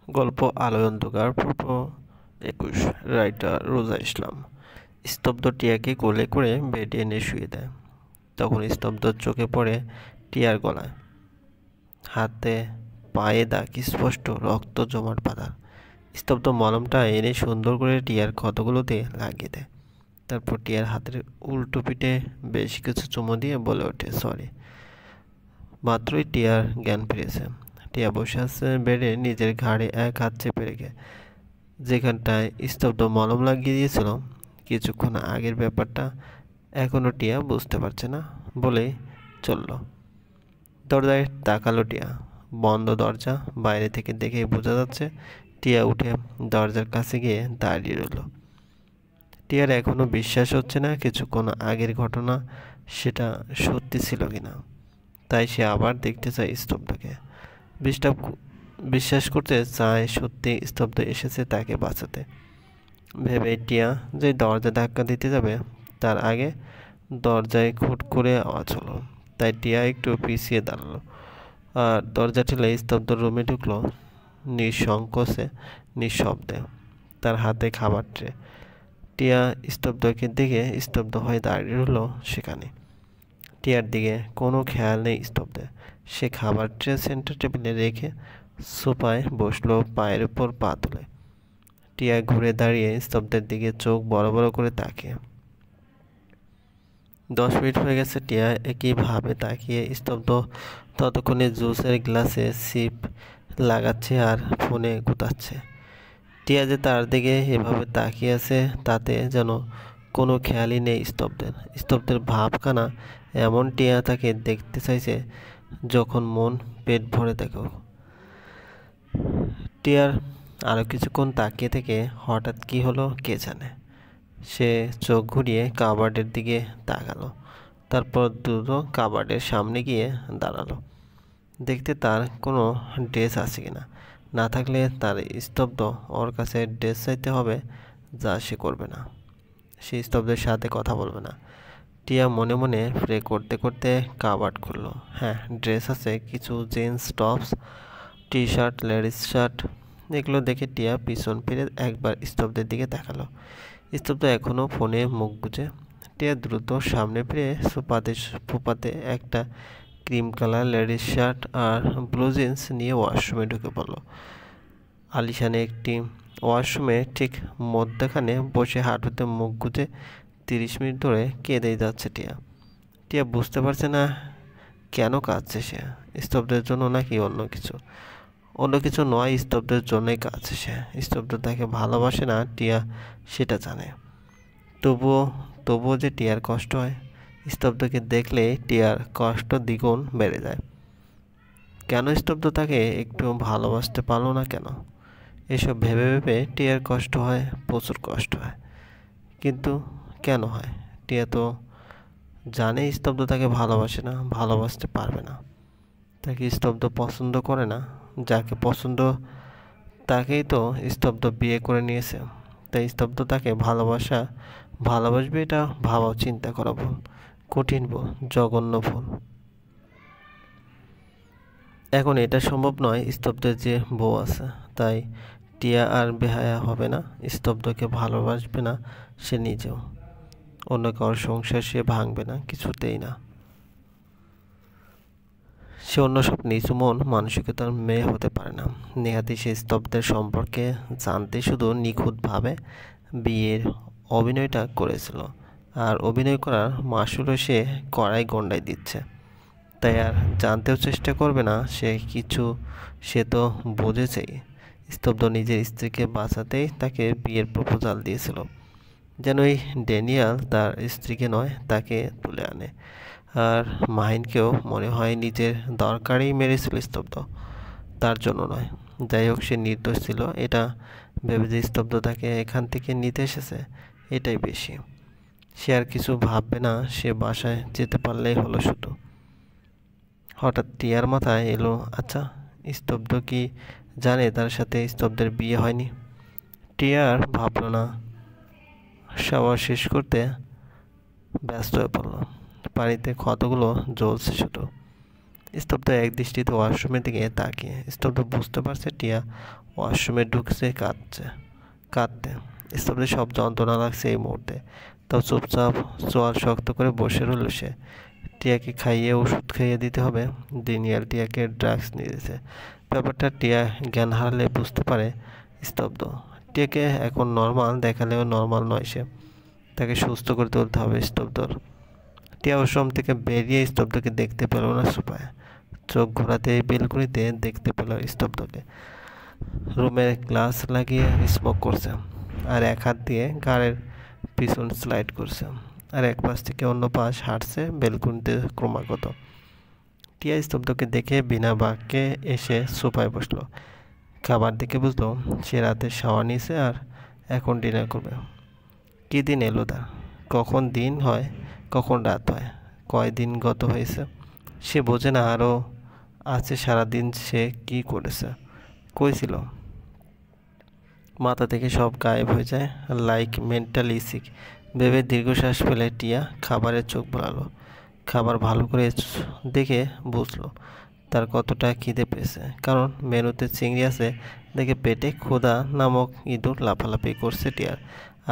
গল্প আলোয় অন্ধকার পর্ব ২১। রাইটার রোজা ইসলাম। স্তব্ধ টিয়াকে কোলে করে বেডে এনে শুয়ে দেয়। তখন স্তব্ধ চোখে পড়ে টিয়ার গলায়, হাতে পায়ে দাগ, স্পষ্ট রক্ত জমাট বাঁধা। স্তব্ধ মলমটা এনে সুন্দর করে টিয়ার ক্ষতগুলোতে লাগিয়ে দেয়। তারপর টিয়ার হাতের উল্টো পিঠে বেশ কিছু চুমো দিয়ে বলে ওঠে, সরি। মাত্রই টিয়ার জ্ঞান ফিরেছে। টিয়া বসে আছে বেডে, নিজের ঘাড়ে এক হাত চেপে রেখে, যেখানটায় স্তব্ধ মলম লাগিয়ে দিয়েছিল কিছুক্ষণ আগের ব্যাপারটা এখনও টিয়া বুঝতে পারছে না বলেই চলল। দরজায় তাকালো টিয়া। বন্ধ দরজা, বাইরে থেকে দেখেই বোঝা যাচ্ছে। টিয়া উঠে দরজার কাছে গিয়ে দাঁড়িয়ে রইল। টিয়ার এখনও বিশ্বাস হচ্ছে না কিছুক্ষণ আগের ঘটনা সেটা সত্যি ছিল কিনা। তাই সে আবার দেখতে চায় স্তব্ধকে। বিশ্বাস করতে চায় সত্যি স্তব্ধ এসেছে তাকে বাঁচাতে। ভেবে টিয়া যে দরজা ধাক্কা দিতে যাবে তার আগে দরজায় খুট করে আওয়াজ হলো। তাই টিয়া একটু পিছিয়ে দাঁড়ালো আর দরজা ঠেলে স্তব্ধ রুমে ঢুকলো, নিঃসংকোচে নিঃশব্দে, তার হাতে খাবার ট্রে। টিয়া স্তব্ধকে দেখে স্তব্ধ হয়ে দাঁড়িয়ে রইল সেখানে। টিয়ার দিকে কোনো খেয়াল নেই স্তব্ধের। সে খাবার ট্রে সেন্টার টেবিলে রেখে সোফায় বসলো, পায়ের উপর পা তুলে। টিয়া ঘুরে দাঁড়িয়ে স্তব্ধের দিকে চোখ বড় বড় করে তাকিয়ে। 10 মিনিট হয়ে গেছে টিয়া একইভাবে তাকিয়ে। স্তব্ধ ততক্ষণে জুসের গ্লাসে সিপ লাগাচ্ছে আর ফোনে গুতাচ্ছে। টিয়া যে তার দিকে এভাবে তাকিয়ে আছে তাতে যেন কোনো খেয়ালই নেই স্তব্ধের। স্তব্ধের ভাবখানা এমন, টিয়া তাকে দেখতে চাইছে যখন মন পেট ভরে দেখো। টিয়ার আরও কিছুক্ষণ তাকিয়ে থেকে হঠাৎ কী হলো কে জানে। সে চোখ ঘুরিয়ে কাবার্ডের দিকে তাকালো, তারপর দ্রুত কাবার্ডের সামনে গিয়ে দাঁড়ালো, দেখতে তার কোনো ড্রেস আছে কিনা। না থাকলে তার স্তব্ধ ওর কাছে ড্রেস চাইতে হবে, যা সে করবে না। সে স্তব্ধের সাথে কথা বলবে না। টিয়া মনে মনে প্রে করতে করতে কাবার্ড খুললো। হ্যাঁ, ড্রেস আছে, কিছু jeans tops, T shirt, ladies shirt. এগুলো দেখে টিয়া পিছন ফিরে একবার স্তব্ধের দিকে তাকালো। স্তব্ধ এখনও ফোনে মুখ গুজে। টিয়া দ্রুত সামনে ফিরে ফুপাতে একটা ক্রিম কালার লেডিস শার্ট আর ব্লু জিন্স নিয়ে ওয়াশরুমে ঢুকে পড়ল। আলিশানে একটি ওয়াশরুমে ঠিক মধ্যখানে বসে হাঁটুতে মুখ গুজে 30 মিনিট ধরে কেঁদেই যাচ্ছে টিয়া। টিয়া বুঝতে পারছে না কেন কাঁদছে সে, স্তব্ধের জন্য নাকি অন্য কিছু। অন্য কিছু নয়, স্তব্ধের জন্যই কাঁদছে সে। স্তব্ধ তাকে ভালোবাসে না, টিয়া সেটা জানে। তবুও যে টিয়ার কষ্ট হয়, স্তব্ধকে দেখলে টিয়ার কষ্ট দ্বিগুণ বেড়ে যায়। কেন স্তব্ধ তাকে একটু ভালোবাসতে পারলো না কেন? এসব ভেবে ভেবে টিয়ার কষ্ট হয়, প্রচুর কষ্ট হয়। কিন্তু কেন হয়? টিয়া তো জানে স্তব্ধ তাকে ভালোবাসে না, ভালোবাসতে পারবে না। তাকে স্তব্ধ পছন্দ করে না। যাকে পছন্দ তাকেই তো স্তব্ধ বিয়ে করে নিয়েছে। তাই স্তব্ধ তাকে ভালোবাসবে এটা ভাবাও চিন্তা করা ভুল, কঠিন ভুল, জঘন্য ভুল। এখন এটা সম্ভব নয়। স্তব্ধের যে বউ আছে, তাই টিয়া আর বেহায়া হবে না, স্তব্ধকে ভালোবাসবে না সে নিজেও। অন্য কারোর সংসার সে ভাঙবে না, কিছুতেই না। সে অন্য সব নিচু মন মানসিকতার মেয়ে হতে পারে না। নেহাতি সে স্তব্ধের সম্পর্কে জানতে শুধু নিখুঁতভাবে বিয়ের অভিনয়টা করেছিল, আর অভিনয় করার মাসুলও সে কড়াই গন্ডায় দিচ্ছে। তাই আর জানতেও চেষ্টা করবে না সে কিছু। সে তো বুঝেছেই স্তব্ধ নিজের স্ত্রীকে বাঁচাতেই তাকে বিয়ের প্রপোজাল দিয়েছিল, যেন এই ড্যানিয়েল তার স্ত্রীকে নয় তাকে তুলে আনে। আর মাহিনকেও মনে হয় নিজের দরকারেই মেরেছিল স্তব্ধ, তার জন্য নয়। যাই হোক, সে নির্দোষ ছিল এটা ভেবে যে স্তব্ধ তাকে এখান থেকে নিতে এসেছে, এটাই বেশি। সে আর কিছু ভাববে না, সে বাসায় যেতে পারলেই হলো শুধু। হঠাৎ টিয়ার মাথায় এলো, আচ্ছা স্তব্ধ কি জানে তার সাথে স্তব্ধের বিয়ে হয়নি? টিয়া আর ভাবল না, শাওয়ার শেষ করতে ব্যস্ত হয়ে পড়ল। পানিতে ক্ষতগুলো জ্বলছে শুধু। স্তব্ধ এক দৃষ্টিতে ওয়াশরুমের দিকে তাকিয়ে। স্তব্ধ বুঝতে পারছে টিয়া ওয়াশরুমে ঢুকছে কাঁদতে। স্তব্ধের সব যন্ত্রণা লাগছে এই মুহূর্তে, তাও চুপচাপ চোয়াল শক্ত করে বসে রইল সে। টিয়াকে খাইয়ে ওষুধ খাইয়ে দিতে হবে। ড্যানিয়েল টিয়াকে ড্রাগস নিয়ে দিয়েছে। ব্যাপারটা টিয়া জ্ঞান হারালে বুঝতে পারে স্তব্ধ। টিয়াকে এখন নর্মাল দেখালেও নর্মাল নয় সে, তাকে সুস্থ করে তুলতে হবে স্তব্ধর। টিয়া ওয়াশরুম থেকে বেরিয়ে স্তব্ধকে দেখতে পেল না সোফায়। চোখ ঘোরাতে বেলকনিতে দেখতে পেল স্তব্ধকে রুমের গ্লাস লাগিয়ে স্মোক করছে, আর এক হাত দিয়ে গাড়ির পিছন স্লাইড করছে, আর এক পাশ থেকে অন্য পাশ হাঁটছে বেলকনিতে ক্রমাগত। টিয়া স্তব্ধকে দেখে বিনা বাক্যে এসে সোফায় বসলো। খাবার দেখে বুঝলো সে রাতে শাওয়ার নিয়েছে আর এখন ডিনার করবে। কী দিন এলো তার, কখন দিন হয় কখন রাত হয়, কয়দিন গত হয়েছে সে বোঝে না। আরও আছে সারাদিন সে কি করেছে, কই ছিল। মাথা থেকে সব গায়েব হয়ে যায়, লাইক মেন্টালি সিক ভেবে দীর্ঘশ্বাস ফেলে টিয়া খাবারের চোখ বোলালো। খাবার ভালো করে দেখে বুঝলো তার কতটা খিদে পেয়েছে, কারণ মেনুতে চিংড়ি আছে দেখে পেটে ক্ষুধা নামক ইঁদুর লাফালাফি করছে টিয়ার।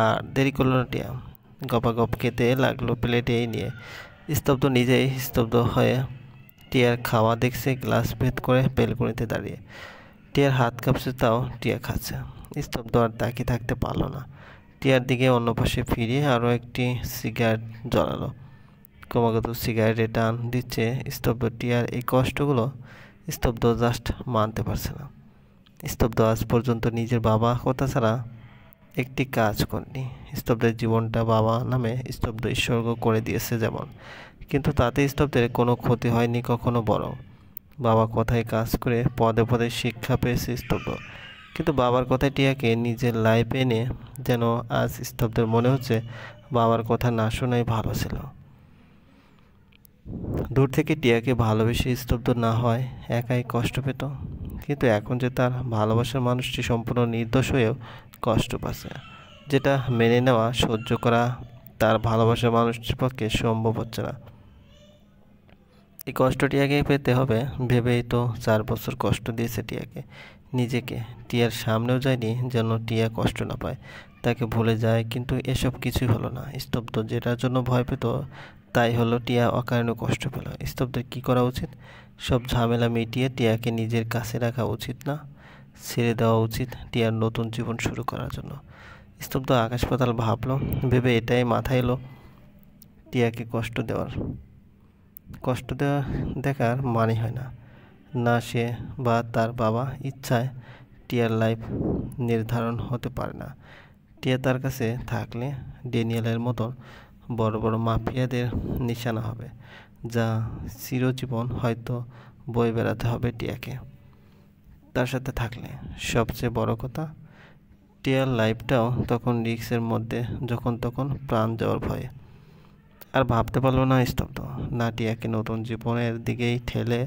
আর দেরি করলো না টিয়া, গপাগপ খেতে লাগলো প্লেটে এই নিয়ে। স্তব্ধ নিজেই স্তব্ধ হয়ে টিয়ার খাওয়া দেখছে গ্লাস ভেদ করে বেলকনিতে দাঁড়িয়ে। টিয়ার হাত কাঁপছে, তাও টিয়া খাচ্ছে। স্তব্ধ আর তাকিয়ে থাকতে পারল না। টিয়ার দিকে অন্য পাশে ফিরিয়ে আরও একটি সিগারেট জ্বালালো। ক্রমাগত সিগারেটে টান দিচ্ছে স্তব্ধ। টিয়ার এই কষ্টগুলো স্তব্ধ জাস্ট মানতে পারছে না। স্তব্ধ আজ পর্যন্ত নিজের বাবা কথা ছাড়া একটি কাজ করেনি। স্তব্ধের জীবনটা বাবা নামে স্তব্ধ উৎসর্গ করে দিয়েছে যেমন, কিন্তু তাতে স্তব্ধের কোনো ক্ষতি হয়নি কখনো, বরং বাবা কথায় কাজ করে পদে পদে শিক্ষা পেয়েছে স্তব্ধ। কিন্তু বাবার কথায় টিয়াকে নিজের লাইফে এনে যেন আজ স্তব্ধের মনে হচ্ছে বাবার কথা না শোনাই ভালো ছিল। দূর থেকে টিয়াকে ভালোবেসে স্তব্ধ না হয় একাই কষ্ট পেত, কিন্তু এখন যে তার ভালোবাসার মানুষটি সম্পূর্ণ নির্দোষ হয়েও কষ্ট পাচ্ছে, যেটা মেনে নেওয়া সহ্য করা তার ভালোবাসার মানুষটির পক্ষে সম্ভব হচ্ছে না। এই কষ্ট টিয়াকে পেতে হবে ভেবেই তো 4 বছর কষ্ট দিয়েছে টিয়াকে, নিজেকে। টিয়ার সামনেও যায়নি যেন টিয়া কষ্ট না পায়, তাকে ভুলে যায়। কিন্তু এসব কিছুই হলো না। স্তব্ধ যেটার জন্য ভয় পেত তাই হলো, টিয়া অকারণে কষ্ট পেল। স্তব্ধের কী করা উচিত? সব ঝামেলা মিটিয়ে টিয়াকে নিজের কাছে রাখা উচিত না, ছেড়ে দেওয়া উচিত টিয়ার নতুন জীবন শুরু করার জন্য। স্তব্ধ আকাশ পাতাল ভাবলো, ভেবে এটাই মাথায় এলো টিয়াকে কষ্ট দেখার মানে হয় না, না সে বা তার বাবা ইচ্ছায় টিয়ার লাইফ নির্ধারণ হতে পারে না। টিয়া তার কাছে থাকলে ড্যানিয়েলের মতন বড় বড় মাফিয়াদের নিশানা হবে, যা চিরজীবন হয়তো বয়ে বেড়াতে হবে টিয়াকে। তার সাথে থাকলে সবচেয়ে বড় কথা, টিয়ার লাইফটাও তখন রিস্কের মধ্যে, যখন তখন প্রাণ যাওয়ার ভয়ে। আর ভাবতে পারলো না স্তব্ধ, না টিয়াকে নতুন জীবনের দিকেই ঠেলে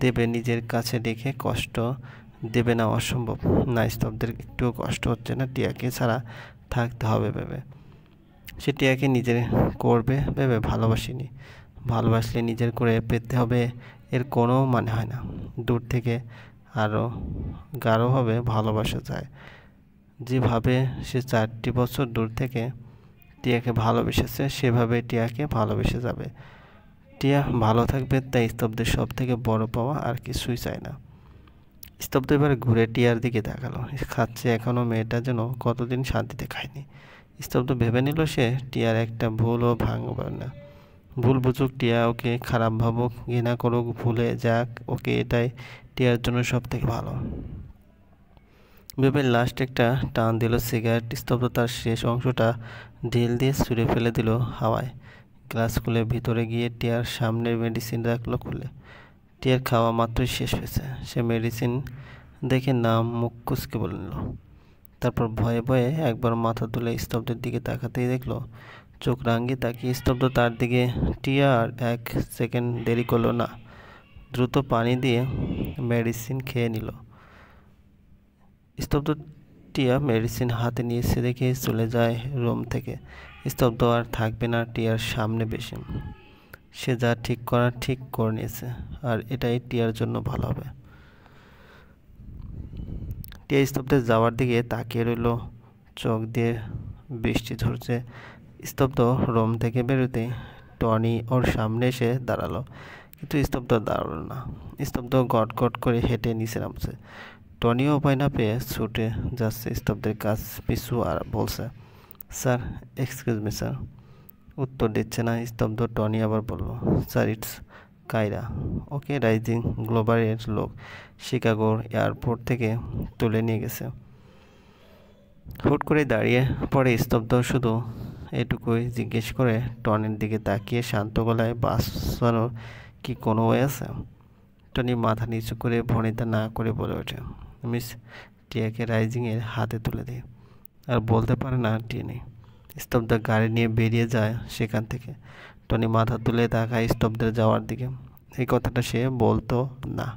দেবে নিজের কাছে রেখে কষ্ট দেবে না, অসম্ভব। না, স্তব্ধের একটুও কষ্ট হচ্ছে না টিয়াকে ছাড়া থাকতে হবে ভেবে। সে টিয়াকে নিজের করবে ভেবে ভালোবাসলে নিজের করে পেতে হবে এর কোনো মানে হয় না। দূর থেকে আরও গাঢ়ভাবে ভালোবাসা যায়, যেভাবে সে 4টি বছর দূর থেকে টিয়াকে ভালোবেসেছে সেভাবে টিয়াকে ভালোবেসে যাবে। টিয়া ভালো থাকবে, তাই স্তব্ধের সব থেকে বড় পাওয়া আর কিছুই চায় না। স্তব্ধ এবার ঘুরে টিয়ার দিকে তাকালো, খাচ্ছে এখনও। মেয়েটা যেন কতদিন শান্তিতে খায়নি। স্তব্ধ ভেবে নিল সে টিয়ার একটা ভুলও ভাঙবে না। ভুল বুঝুক টিয়া, ওকে খারাপ ভাবুক, ঘৃণা করুক, ভুলে যাক ওকে, এটাই টিয়ার জন্য সব থেকে ভালো ভেবে লাস্ট একটা টান দিল সিগারেট। স্তব্ধ তার শেষ অংশটা ঢিল দিয়ে ছুঁড়ে ফেলে দিল হাওয়ায়। গ্লাস খুলে ভিতরে গিয়ে টিয়ার সামনের মেডিসিন রাখলো খুলে। টিয়ার খাওয়া মাত্রই শেষ হয়েছে। সে মেডিসিন দেখে নাম মুখ কুঁচকে বলল, তারপর ভয়ে ভয়ে একবার মাথা তুলে স্তব্ধের দিকে তাকাতেই দেখলো চোখ রাঙিয়ে তাকিয়ে স্তব্ধ তার দিকে। টিয়া আর 1 সেকেন্ড দেরি করলো না, দ্রুত পানি দিয়ে মেডিসিন খেয়ে নিল। স্তব্ধ টিয়া মেডিসিন হাতে নিয়েছে দেখে চলে যায় রুম থেকে। স্তব্ধ আর থাকবে না টিয়ার সামনে বেশি। সে যা ঠিক করার ঠিক করে নিয়েছে, আর এটাই টিয়ার জন্য ভালো হবে। টিয়া স্তব্ধে যাওয়ার দিকে তাকিয়ে রইল, চোখ দিয়ে বৃষ্টি ঝরছে। স্তব্ধ রুম থেকে বেরোতে টনি ওর সামনে এসে দাঁড়ালো, কিন্তু স্তব্ধ দাঁড়ালো না। স্তব্ধ গট গট করে হেঁটে নিচে নামছে। টনিও উপায় না পেয়ে ছুটে যাচ্ছে স্তব্ধের কাছ পিছু আর বলছে, স্যার, এক্সকিউজ মি স্যার। উত্তর দিচ্ছে না স্তব্ধ। টনি আবার বলল, sir, it's Kaira. Okay Rising গ্লোবালের লোক শিকাগোর এয়ারপোর্ট থেকে তুলে নিয়ে গেছে। হুট করে দাঁড়িয়ে পড়ে স্তব্ধ শুধু এটুকুই জিজ্ঞেস করে টনির দিকে তাকিয়ে শান্ত গলায়, বাঁচানোর কি কোনো ওয়ে আছে? টনি মাথা নিচু করে ভনিতা না করে বলে ওঠে, মিস টিয়াকে রাইজিংয়ের হাতে তুলে দেয়। আর বলতে পারে না টিয়া নেই। স্তব্ধ গাড়ি নিয়ে বেরিয়ে যায় সেখান থেকে। টনি মাথা তুলে তাকায় স্তব্ধের যাওয়ার দিকে। এই কথাটা সে বলতো না,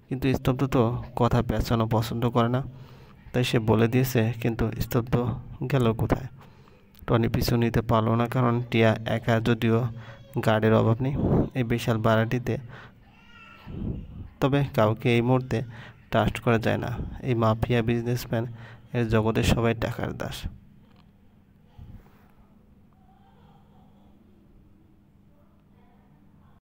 কিন্তু স্তব্ধ তো কথা পেঁচানো পছন্দ করে না, তাই সে বলে দিয়েছে। কিন্তু স্তব্ধ গেল কোথায়? টনি পিছু নিতে পারল না, কারণ টিয়া একা, যদিও গার্ডের অভাব নেই এই বিশাল বাড়িটিতে। তবে কাউকে এই মুহূর্তে ট্রাস্ট করা যায় না। এই মাফিয়া বিজনেসম্যান এর জগতে সবাই টাকার দাস।